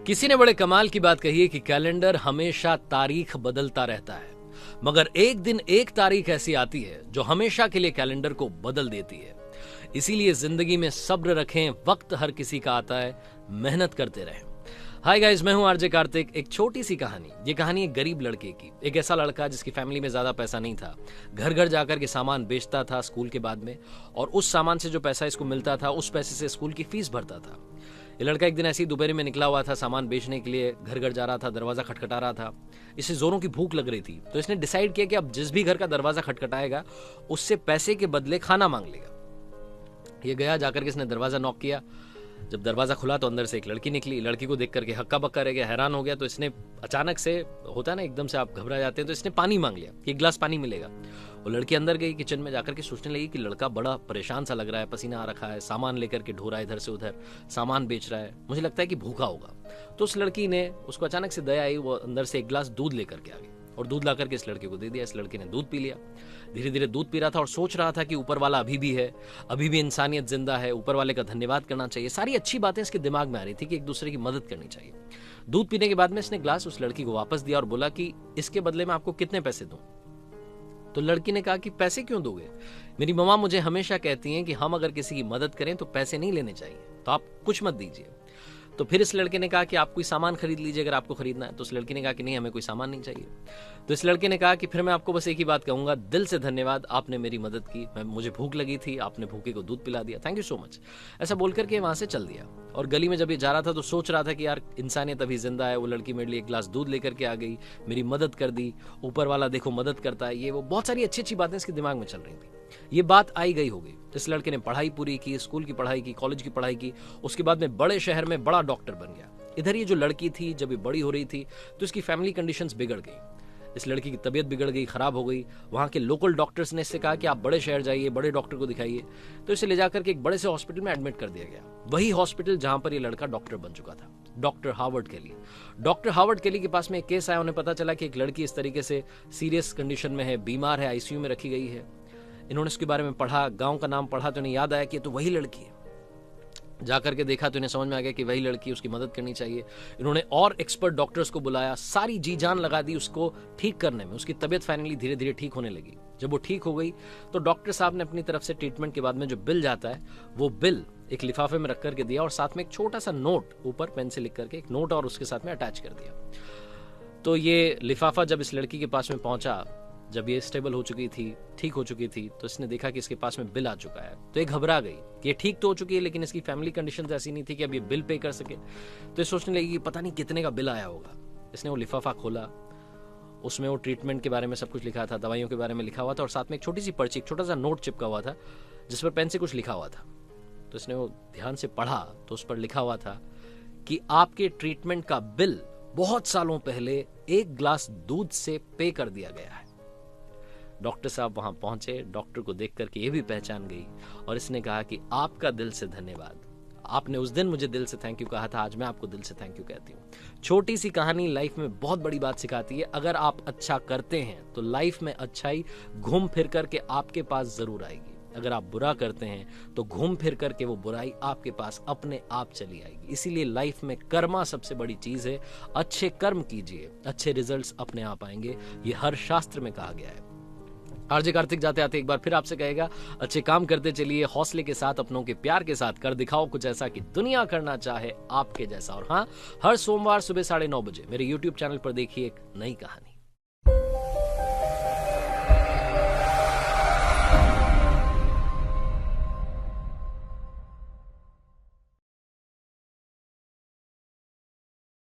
किसी ने बड़े कमाल की बात कही है कि कैलेंडर हमेशा तारीख बदलता रहता है, मगर एक दिन एक तारीख ऐसी आती है जो हमेशा के लिए कैलेंडर को बदल देती है। इसीलिए जिंदगी में सब्र रखें, वक्त हर किसी का आता है, मेहनत करते रहें। हाय गाइस, मैं हूं आरजे कार्तिक। एक छोटी सी कहानी। ये कहानी एक गरीब लड़के की। एक ऐसा लड़का जिसकी फैमिली में ज्यादा पैसा नहीं था, घर घर जाकर के सामान बेचता था स्कूल के बाद में, और उस सामान से जो पैसा इसको मिलता था उस पैसे से स्कूल की फीस भरता था। ये लड़का एक दिन ऐसी दोपहर में निकला हुआ था सामान बेचने के लिए, घर घर जा रहा था, दरवाजा खटखटा रहा था। इसे जोरों की भूख लग रही थी, तो इसने डिसाइड किया कि अब जिस भी घर का दरवाजा खटखटाएगा उससे पैसे के बदले खाना मांग लेगा। ये गया, जाकर के इसने दरवाजा नॉक किया। जब दरवाजा खुला तो अंदर से एक लड़की निकली। लड़की को देख करके हक्का बक्का रह गया, हैरान हो गया। तो इसने अचानक से, होता है ना एकदम से आप घबरा जाते हैं, तो इसने पानी मांग लिया कि एक गिलास पानी मिलेगा। वो लड़की अंदर गई, किचन में जाकर के सोचने लगी कि लड़का बड़ा परेशान सा लग रहा है, पसीना आ रखा है, सामान लेकर के ढो रहा है इधर से उधर, सामान बेच रहा है, मुझे लगता है कि भूखा होगा। तो उस लड़की ने, उसको अचानक से दया आई, वो अंदर से एक गिलास दूध लेकर के आ गई और दूध ला करके इस लड़के को दे दिया। इस लड़के ने दूध पी लिया। धीरे धीरे दूध पी रहा था और सोच रहा था कि ऊपर वाला अभी भी है, अभी भी इंसानियत जिंदा है, ऊपर वाले का धन्यवाद करना चाहिए। सारी अच्छी बातें इसके दिमाग में आ रही थी कि एक दूसरे की मदद करनी चाहिए। दूध पीने के बाद में इसने ग्लास उस लड़की को वापस दिया और बोला कि इसके बदले में आपको कितने पैसे दूं। तो लड़की ने कहा कि पैसे क्यों दोगे? मेरी मम्मा मुझे हमेशा कहती हैं कि हम अगर किसी की मदद करें तो पैसे नहीं लेने चाहिए, तो आप कुछ मत दीजिए। तो फिर इस लड़के ने कहा कि आप कोई सामान खरीद लीजिए अगर आपको खरीदना है। तो उस लड़की ने कहा कि नहीं, हमें कोई सामान नहीं चाहिए। तो इस लड़के ने कहा कि फिर मैं आपको बस एक ही बात कहूंगा, दिल से धन्यवाद, आपने मेरी मदद की, मुझे भूख लगी थी, आपने भूखे को दूध पिला दिया, थैंक यू सो मच। ऐसा बोल करके वहां से चल दिया। और गली में जब ये जा रहा था तो सोच रहा था कि यार इंसानियत अभी जिंदा है, वो लड़की मेरे लिए एक गिलास दूध लेकर के आ गई, मेरी मदद कर दी, ऊपर वाला देखो मदद करता है, ये वो बहुत सारी अच्छी अच्छी बातें इसके दिमाग में चल रही थी। ये बात आई गई हो गई। इस लड़के ने पढ़ाई पूरी की, स्कूल की पढ़ाई की, कॉलेज की पढ़ाई की, उसके बाद में बड़े शहर में बड़ा डॉक्टर बन गया। इधर ये जो लड़की थी, जब ये बड़ी हो रही थी तो इसकी फैमिली कंडीशंस बिगड़ गई। इस लड़की की तबीयत बिगड़ गई, खराब हो गई। वहां के लोकल डॉक्टर्स ने इससे कहा कि आप बड़े शहर जाइए, बड़े डॉक्टर को दिखाइए। तो इसे ले जाकर के एक बड़े से हॉस्पिटल में एडमिट कर दिया गया। वही हॉस्पिटल जहां पर ये लड़का डॉक्टर बन चुका था, डॉक्टर हार्वर्ड केली। डॉक्टर हार्वर्ड केली के पास में एक केस आया। उन्हें पता चला कि एक लड़की इस तरीके से सीरियस कंडीशन में है, बीमार है, आईसीयू में रखी गई है। इन्होंने इसके बारे में पढ़ा, गांव का नाम पढ़ा, तो इन्हें याद आया कि तो वही लड़की है। जाकर के देखा तो इन्हें समझ में आ गया कि वही लड़की, उसकी मदद करनी चाहिए। इन्होंने और एक्सपर्ट डॉक्टर्स को बुलाया, सारी जी जान लगा दी उसको ठीक करने में। उसकी तबीयत फाइनली धीरे धीरे ठीक होने लगी। जब वो ठीक हो गई तो डॉक्टर साहब ने अपनी तरफ से ट्रीटमेंट के बाद में जो बिल जाता है वो बिल एक लिफाफे में रख करके दिया, और साथ में एक छोटा सा नोट, ऊपर पेन से लिख करके एक नोट और उसके साथ में अटैच कर दिया। तो ये लिफाफा जब इस लड़की के पास में पहुंचा, जब ये स्टेबल हो चुकी थी, ठीक हो चुकी थी, तो इसने देखा कि इसके पास में बिल आ चुका है। तो ये घबरा गई कि ये ठीक तो हो चुकी है, लेकिन इसकी फैमिली कंडीशंस ऐसी नहीं थी कि अब ये बिल पे कर सके। तो ये सोचने लगी कि पता नहीं कितने का बिल आया होगा। इसने वो लिफाफा खोला, उसमें वो ट्रीटमेंट के बारे में सब कुछ लिखा था, दवाइयों के बारे में लिखा हुआ था, और साथ में एक छोटी सी पर्ची, एक छोटा सा नोट चिपका हुआ था जिस पर पेन से कुछ लिखा हुआ था। तो इसने वो ध्यान से पढ़ा तो उस पर लिखा हुआ था कि आपके ट्रीटमेंट का बिल बहुत सालों पहले एक गिलास दूध से पे कर दिया गया है। डॉक्टर साहब वहां पहुंचे, डॉक्टर को देख करके ये भी पहचान गई, और इसने कहा कि आपका दिल से धन्यवाद, आपने उस दिन मुझे दिल से थैंक यू कहा था, आज मैं आपको दिल से थैंक यू कहती हूँ। छोटी सी कहानी लाइफ में बहुत बड़ी बात सिखाती है। अगर आप अच्छा करते हैं तो लाइफ में अच्छाई घूम फिर करके आपके पास जरूर आएगी। अगर आप बुरा करते हैं तो घूम फिर करके वो बुराई आपके पास अपने आप चली आएगी। इसीलिए लाइफ में कर्मा सबसे बड़ी चीज है। अच्छे कर्म कीजिए, अच्छे रिजल्ट्स अपने आप आएंगे। ये हर शास्त्र में कहा गया है। आरजे कार्तिक जाते आते एक बार फिर आपसे कहेगा, अच्छे काम करते चलिए, हौसले के साथ, अपनों के प्यार के साथ, कर दिखाओ कुछ ऐसा कि दुनिया करना चाहे आपके जैसा। और हाँ, हर सोमवार सुबह 9:30 बजे मेरे YouTube चैनल पर देखिए एक नई कहानी।